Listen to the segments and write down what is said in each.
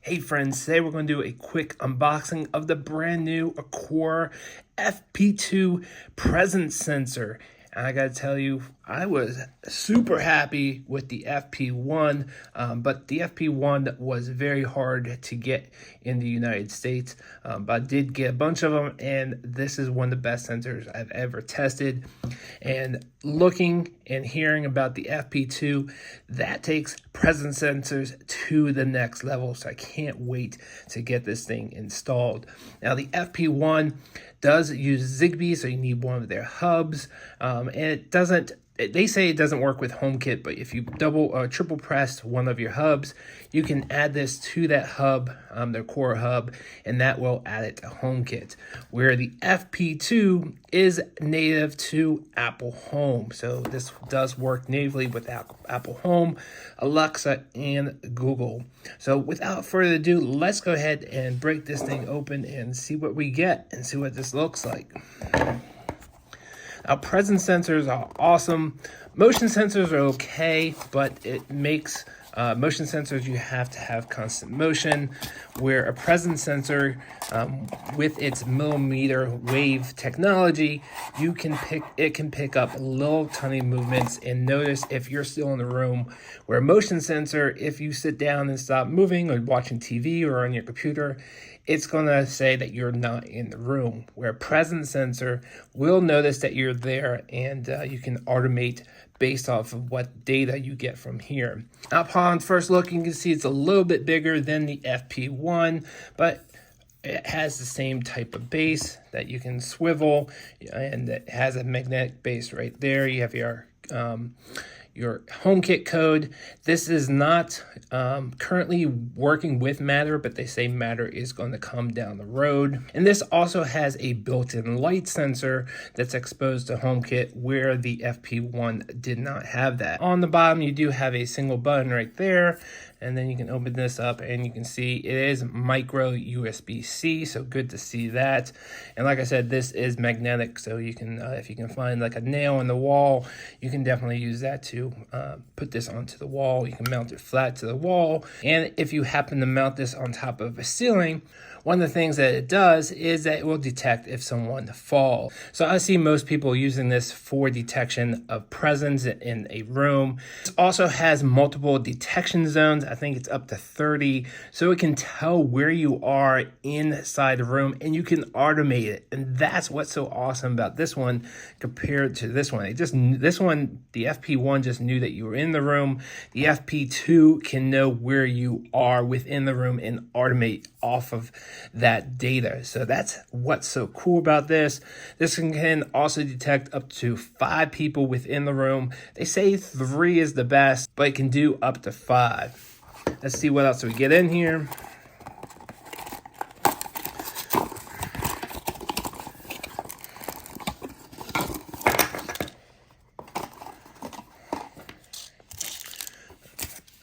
Hey friends, today we're going to do a quick unboxing of the brand new Aqara FP2 presence sensor. And I gotta tell you, I was super happy with the FP1, but the FP1 was very hard to get in the United States. But I did get a bunch of them, and this is one of the best sensors I've ever tested. And looking and hearing about the FP2, that takes presence sensors to the next level. So I can't wait to get this thing installed. Now the FP1 does use Zigbee, so you need one of their hubs, and it doesn't. They say it doesn't work with HomeKit, but if you triple press one of your hubs, you can add this to that hub, their core hub, and that will add it to HomeKit. Where the FP2 is native to Apple Home, so this does work natively with Apple Home, Alexa, and Google. So without further ado, let's go ahead and break this thing open and see what we get and see what this looks like. Now, presence sensors are awesome. Motion sensors are okay, but it makes motion sensors, you have to have constant motion, where a presence sensor, with its millimeter wave technology, it can pick up little tiny movements and notice if you're still in the room. Where a motion sensor, if you sit down and stop moving or watching TV or on your computer, it's going to say that you're not in the room. Where a presence sensor will notice that you're there, and you can automate based off of what data you get from here. Upon first look, you can see it's a little bit bigger than the FP1, but it has the same type of base that you can swivel, and it has a magnetic base right there. You have your HomeKit code. This is not currently working with Matter, but they say Matter is going to come down the road. And this also has a built-in light sensor that's exposed to HomeKit, where the FP1 did not have that. On the bottom, you do have a single button right there, and then you can open this up and you can see it is micro USB-C, so good to see that. And like I said, this is magnetic, so you can, if you can find like a nail in the wall, you can definitely use that to put this onto the wall. You can mount it flat to the wall, and if you happen to mount this on top of a ceiling, one of the things that it does is that it will detect if someone falls. So I see most people using this for detection of presence in a room. It also has multiple detection zones. I think it's up to 30. So it can tell where you are inside the room, and you can automate it. And that's what's so awesome about this one compared to this one. This one, the FP1 just knew that you were in the room. The FP2 can know where you are within the room and automate off of that data. So that's what's so cool about this. This can also detect up to 5 people within the room. They say 3 is the best, but it can do up to 5. Let's see what else we get in here.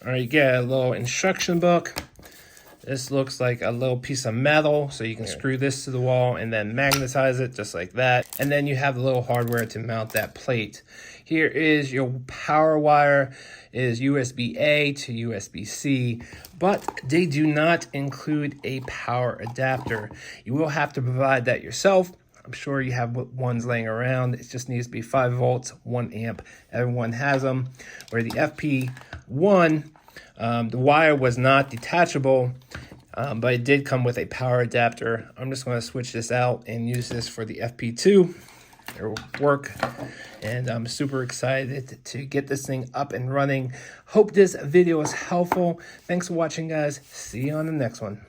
All right, you get a little instruction book. This looks like a little piece of metal, so you can screw this to the wall and then magnetize it just like that. And then you have the little hardware to mount that plate. Here is your power wire. It is USB-A to USB-C, but they do not include a power adapter. You will have to provide that yourself. I'm sure you have ones laying around. It just needs to be 5 volts, 1 amp. Everyone has them. Where the FP1, the wire was not detachable, but it did come with a power adapter. I'm just going to switch this out and use this for the FP2. It'll work, and I'm super excited to get this thing up and running. Hope this video was helpful. Thanks for watching, guys. See you on the next one.